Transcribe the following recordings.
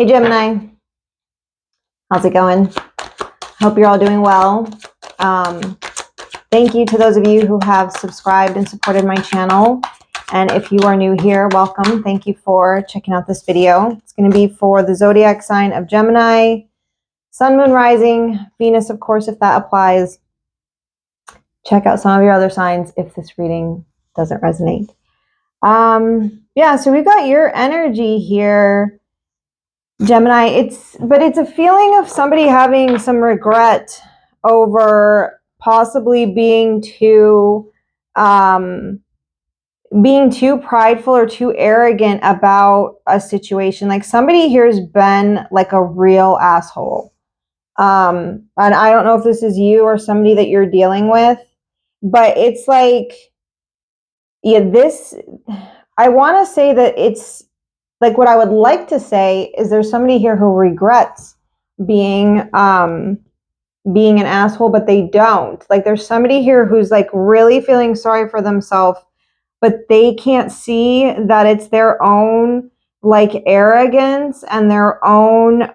Hey Gemini, how's it going? Hope you're all doing well. Thank you to those of you who have subscribed and supported my channel. And if you are new here, welcome. Thank you for checking out this video. It's going to be for the zodiac sign of Gemini, Sun, Moon, Rising, Venus, of course, if that applies. Check out some of your other signs if this reading doesn't resonate. Yeah, so we've got your energy here, Gemini. It's a feeling of somebody having some regret over possibly being too prideful or too arrogant about a situation. Like somebody here's been like a real asshole. And I don't know if this is you or somebody that you're dealing with, but it's like, yeah, I want to say that it's like, what I would like to say is there's somebody here who regrets being an asshole, but they don't. Like there's somebody here who's like really feeling sorry for themselves, but they can't see that it's their own like arrogance and their own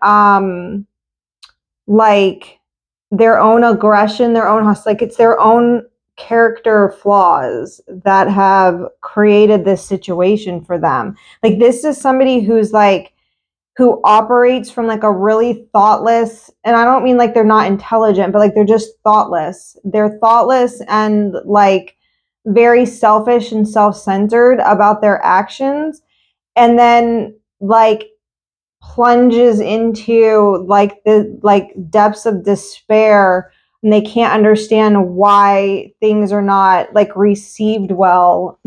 like their own aggression, their own like it's their own character flaws that have created this situation for them. Like this is somebody who's like who operates from like a really thoughtless, and I don't mean like they're not intelligent, but like they're just thoughtless. They're thoughtless and like very selfish and self-centered about their actions, and then like plunges into like the like depths of despair, and they can't understand why things are not like received well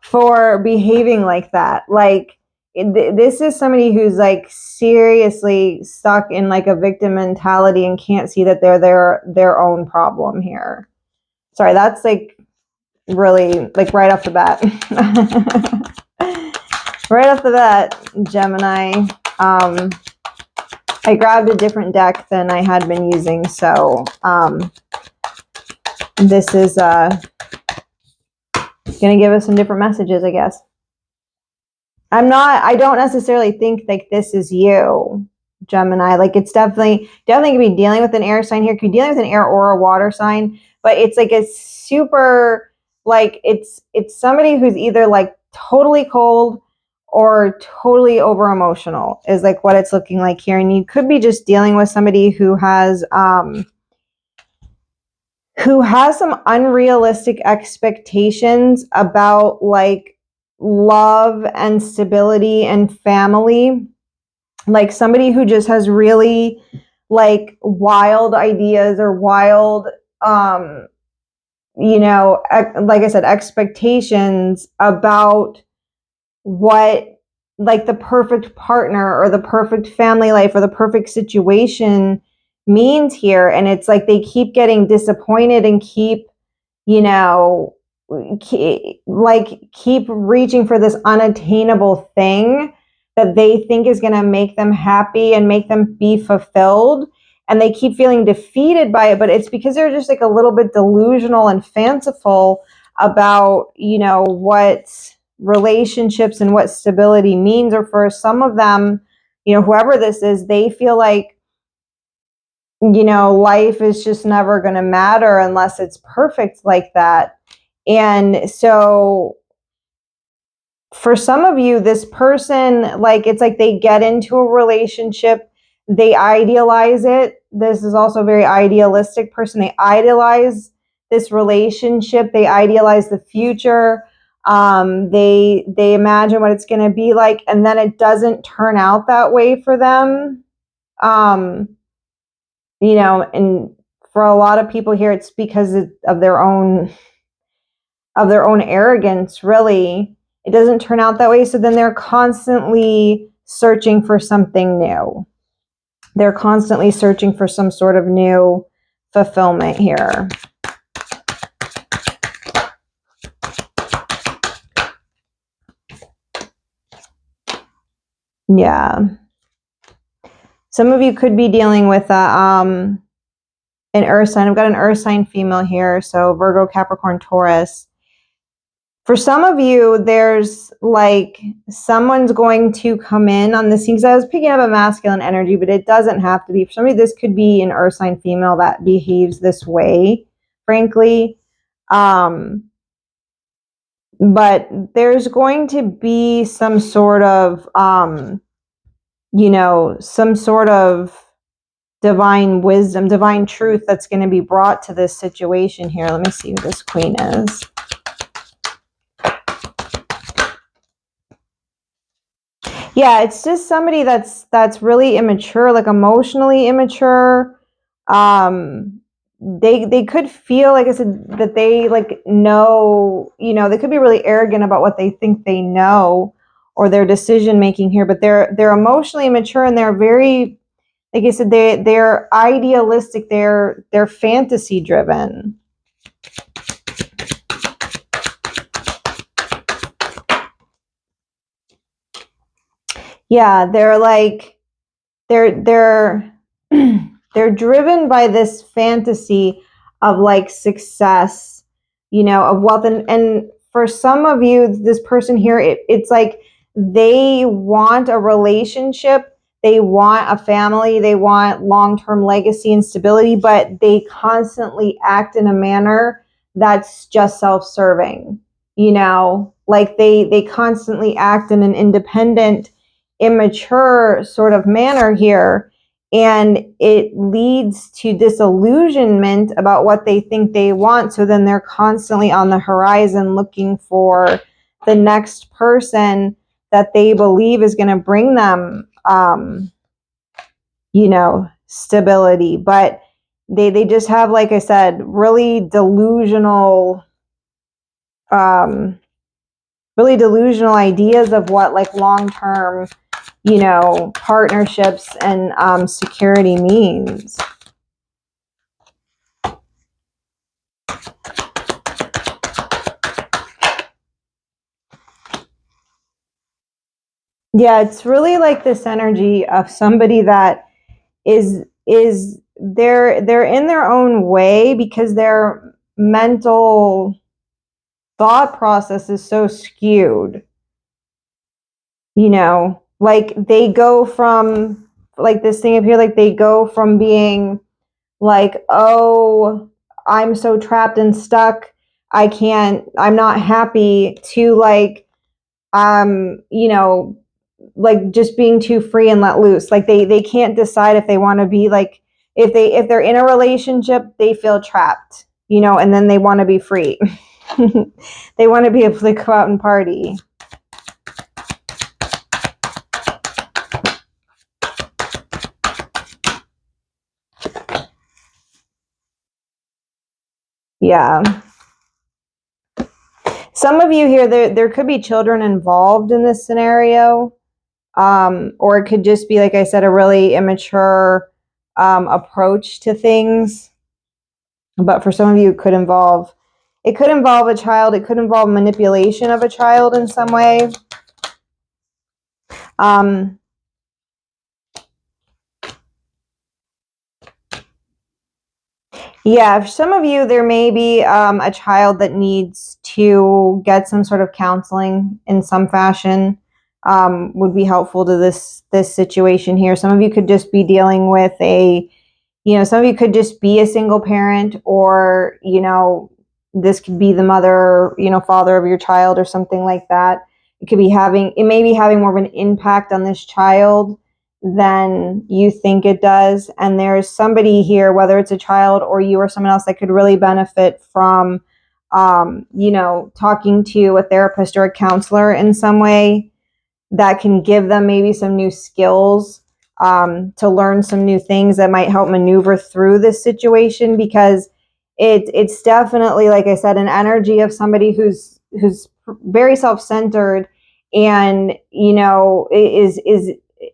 for behaving like that. Like this is somebody who's like seriously stuck in like a victim mentality and can't see that they're their own problem here. Sorry, that's like really like right off the bat. Right off the bat, Gemini. I grabbed a different deck than I had been using, so this is gonna give us some different messages, I guess. I don't necessarily think like this is you, Gemini. Like it's definitely could be dealing with an air sign here. Could be dealing with an air or a water sign, but it's like a super like it's somebody who's either like totally cold or totally over emotional is like what it's looking like here. And you could be just dealing with somebody who has some unrealistic expectations about like love and stability and family. Like somebody who just has really like wild ideas or wild like I said, expectations about what like the perfect partner or the perfect family life or the perfect situation means here. And it's like they keep getting disappointed and keep keep reaching for this unattainable thing that they think is going to make them happy and make them be fulfilled, and they keep feeling defeated by it. But it's because they're just like a little bit delusional and fanciful about what relationships and what stability means. Or for some of them, whoever this is, they feel like life is just never going to matter unless it's perfect like that. And so for some of you, this person, like it's like they get into a relationship, they idealize it. This is also a very idealistic person. They idealize this relationship, they idealize the future. They imagine what it's going to be like, and then it doesn't turn out that way for them. And for a lot of people here, it's because of their own arrogance, really. It doesn't turn out that way. So then they're constantly searching for something new. They're constantly searching for some sort of new fulfillment here. Yeah. Some of you could be dealing with an earth sign. I've got an earth sign female here. So Virgo, Capricorn, Taurus. For some of you, there's like someone's going to come in on this scene, because I was picking up a masculine energy, but it doesn't have to be. For somebody, this could be an earth sign female that behaves this way, frankly. But there's going to be some sort of, some sort of divine wisdom, divine truth that's going to be brought to this situation here. Let me see who this queen is. Yeah, it's just somebody that's really immature, like emotionally immature. They could feel, like I said, that they like know, they could be really arrogant about what they think they know, or their decision making here, but they're emotionally immature, and they're very, like I said, they're idealistic, they're fantasy driven. Yeah, they're like they're they're driven by this fantasy of like success, of wealth, and for some of you, this person here, it's like they want a relationship, they want a family, they want long-term legacy and stability, but they constantly act in a manner that's just self-serving, like they constantly act in an independent, immature sort of manner here, and it leads to disillusionment about what they think they want. So then they're constantly on the horizon looking for the next person that they believe is going to bring them stability, but they just have, like I said, really delusional ideas of what like long-term partnerships and security means. Yeah, it's really like this energy of somebody that is they're in their own way, because their mental thought process is so skewed. Like they go from, like this thing up here, like they go from being like, oh, I'm so trapped and stuck, I'm not happy, to like, like just being too free and let loose. Like they can't decide if they want to be like, if they're in a relationship, they feel trapped, and then they want to be free. They want to be able to go out and party. Yeah. Some of you here, there could be children involved in this scenario. Or it could just be, like I said, a really immature approach to things. But for some of you, it could involve a child. It could involve manipulation of a child in some way. Yeah, for some of you, there may be a child that needs to get some sort of counseling in some fashion. Would be helpful to this situation here. Some of you could just be dealing with some of you could just be a single parent, or this could be the mother, father of your child, or something like that. It may be having more of an impact on this child than you think it does. And there's somebody here, whether it's a child or you or someone else, that could really benefit from, talking to a therapist or a counselor in some way, that can give them maybe some new skills, to learn some new things that might help maneuver through this situation, because it's definitely, like I said, an energy of somebody who's very self-centered, and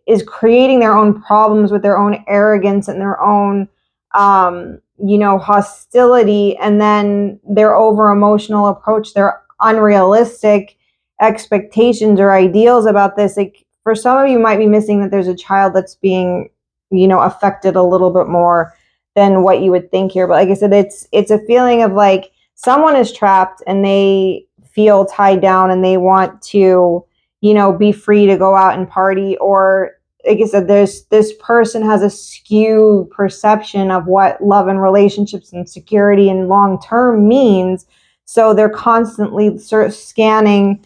is creating their own problems with their own arrogance and their own hostility, and then their over emotional approach, their unrealistic expectations or ideals about this. Like for some of you, might be missing that there's a child that's being affected a little bit more than what you would think here. But like I said, it's a feeling of like someone is trapped, and they feel tied down and they want to, be free to go out and party. Or like I said, this person has a skewed perception of what love and relationships and security and long-term means. So they're constantly sort of scanning,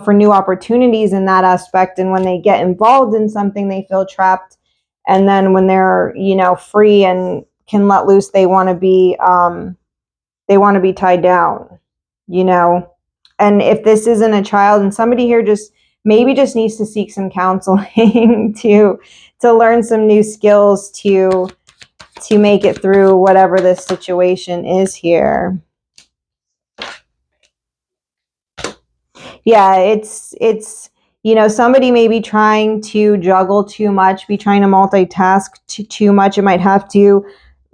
for new opportunities in that aspect. And when they get involved in something, they feel trapped. And then when they're, free and can let loose, they want to be tied down, And if this isn't a child, and somebody here just needs to seek some counseling to learn some new skills to make it through whatever this situation is here. Yeah, it's somebody may be trying to juggle too much, be trying to multitask too much. It might have to,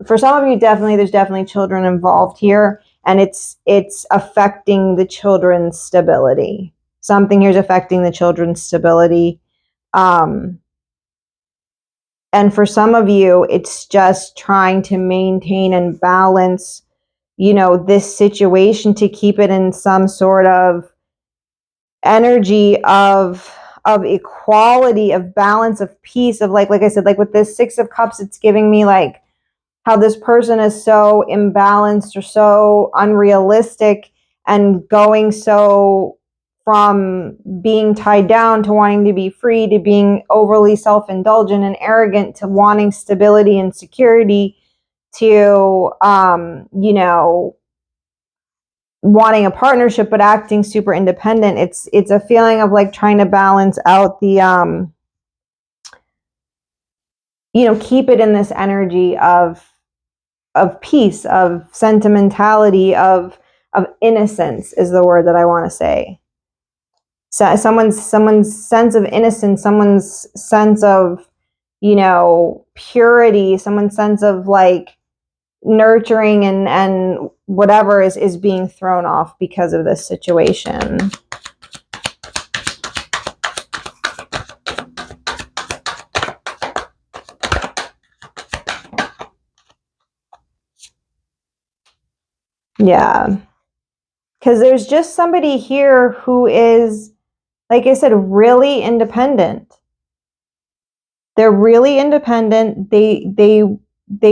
for some of you, there's definitely children involved here, and it's affecting the children's stability. Something here is affecting the children's stability. And for some of you, it's just trying to maintain and balance, this situation to keep it in some sort of energy of equality, of balance, of peace, of like I said, like with this Six of Cups, it's giving me like how this person is so imbalanced or so unrealistic and going so from being tied down to wanting to be free, to being overly self-indulgent and arrogant, to wanting stability and security, to wanting a partnership but acting super independent. It's a feeling of like trying to balance out the keep it in this energy of peace, of sentimentality, of innocence is the word that I want to say. So someone's sense of innocence, someone's sense of purity, someone's sense of like nurturing and whatever is being thrown off because of this situation. Yeah. Because there's just somebody here who is, like I said, really independent. They're really independent. They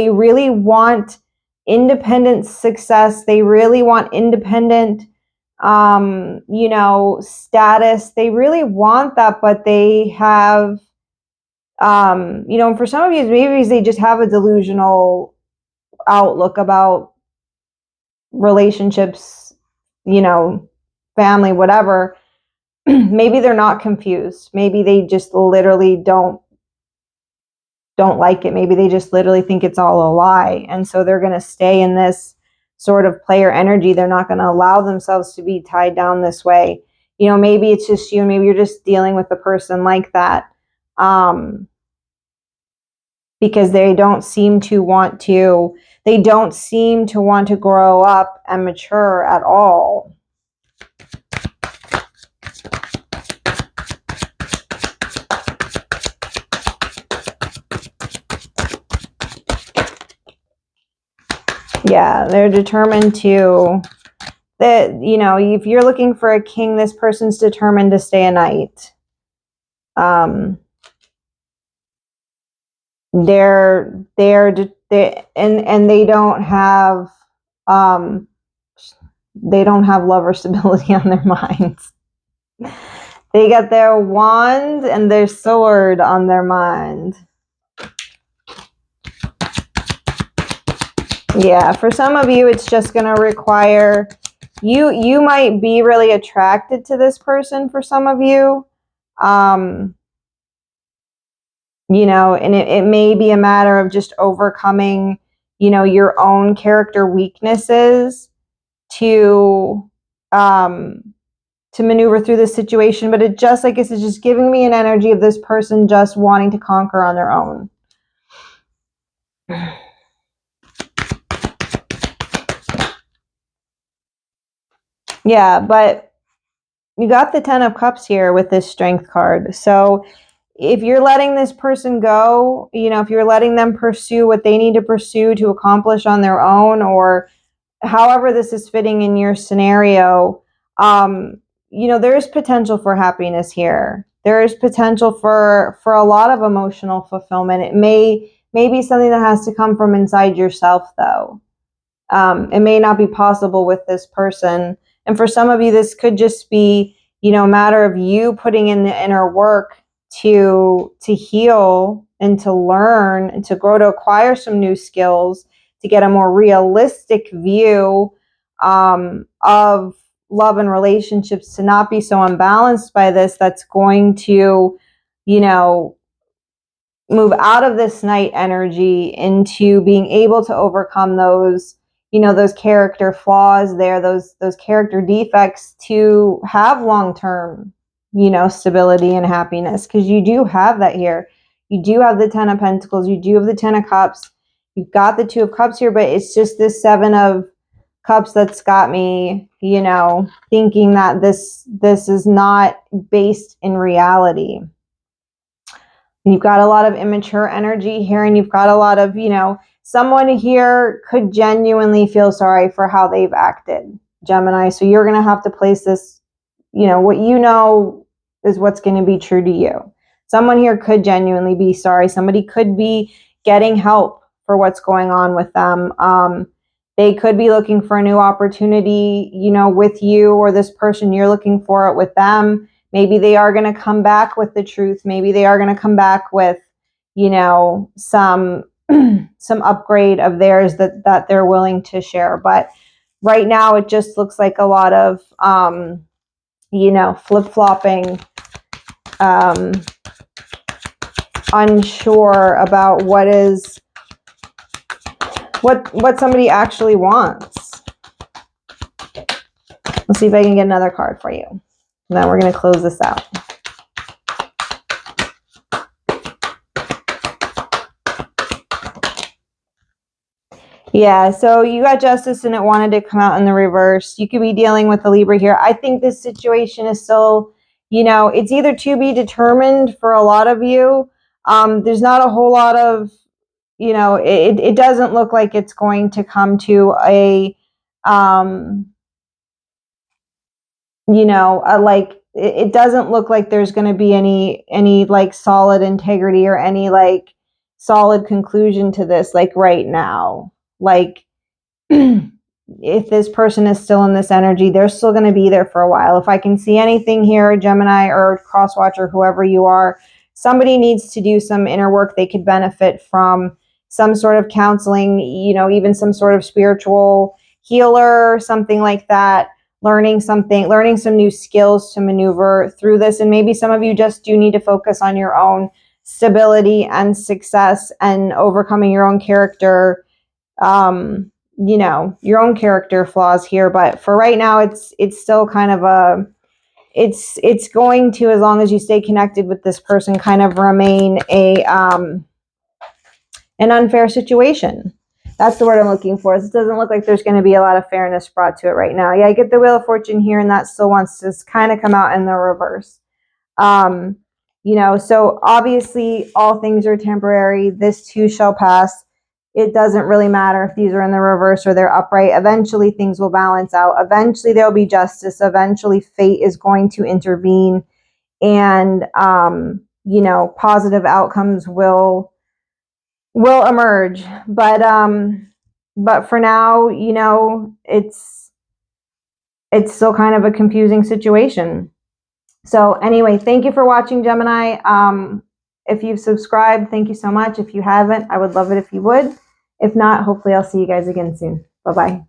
really want independent success. They really want independent, status. They really want that, but they have, for some of you, maybe they just have a delusional outlook about relationships, family, whatever. Maybe they're not confused. Maybe they just literally don't like it. Maybe they just literally think it's all a lie. And so they're going to stay in this sort of player energy. They're not going to allow themselves to be tied down this way. Maybe it's just you, maybe you're just dealing with a person like that. Because they don't seem to want to grow up and mature at all. Yeah, they're determined to, if you're looking for a king, this person's determined to stay a knight. They don't have love or stability on their minds. They got their wand and their sword on their mind. Yeah, for some of you, it's just going to require, you might be really attracted to this person for some of you. And it may be a matter of just overcoming, your own character weaknesses to maneuver through this situation. But it just, like I said, just giving me an energy of this person just wanting to conquer on their own. Yeah, but you got the 10 of Cups here with this Strength card. So if you're letting this person go, if you're letting them pursue what they need to pursue to accomplish on their own, or however this is fitting in your scenario, you know, there is potential for happiness here. There is potential for a lot of emotional fulfillment. It may be something that has to come from inside yourself, though. It may not be possible with this person. And for some of you, this could just be, you know, a matter of you putting in the inner work to heal and to learn and to grow, to acquire some new skills, to get a more realistic view of love and relationships, to not be so unbalanced by this, that's going to, you know, move out of this night energy into being able to overcome those, you know, those character flaws there, those character defects, to have long-term, you know, stability and happiness. Because you do have that here. You do have the 10 of Pentacles. You do have the 10 of Cups. You've got the 2 of Cups here, but it's just this 7 of Cups that's got me, you know, thinking that this is not based in reality. You've got a lot of immature energy here, and you've got a lot of, you know, someone here could genuinely feel sorry for how they've acted, Gemini. So you're going to have to place this, you know, what you know is what's going to be true to you. Someone here could genuinely be sorry. Somebody could be getting help for what's going on with them. They could be looking for a new opportunity, you know, with you, or this person, you're looking for it with them. Maybe they are going to come back with the truth. Maybe they are going to come back with, you know, some upgrade of theirs that they're willing to share. But right now, it just looks like a lot of, you know, flip-flopping, unsure about what somebody actually wants. Let's see if I can get another card for you. And then we're going to close this out. Yeah, so you got Justice and it wanted to come out in the reverse. You could be dealing with a Libra here. I think this situation is still, you know, it's either to be determined for a lot of you. There's not a whole lot of, you know, it doesn't look like it's going to come to a, you know, like, it doesn't look like there's going to be any like solid integrity or any like solid conclusion to this, like right now. Like, if this person is still in this energy, they're still going to be there for a while. If I can see anything here, Gemini or Crosswatcher, whoever you are, somebody needs to do some inner work. They could benefit from some sort of counseling, you know, even some sort of spiritual healer, something like that. Learning some new skills to maneuver through this. And maybe some of you just do need to focus on your own stability and success and overcoming your own character, you know, your own character flaws here. But for right now, it's still kind of a, it's going to, as long as you stay connected with this person, kind of remain a, an unfair situation. That's the word I'm looking for. It doesn't look like there's going to be a lot of fairness brought to it right now. Yeah, I get the Wheel of Fortune here, and that still wants to kind of come out in the reverse. You know, so obviously all things are temporary. This too shall pass. It doesn't really matter if these are in the reverse or they're upright. Eventually things will balance out. Eventually there'll be justice. Eventually fate is going to intervene, and, you know, positive outcomes will emerge. But for now, you know, it's still kind of a confusing situation. So anyway, thank you for watching, Gemini. If you've subscribed, thank you so much. If you haven't, I would love it if you would. If not, hopefully I'll see you guys again soon. Bye-bye.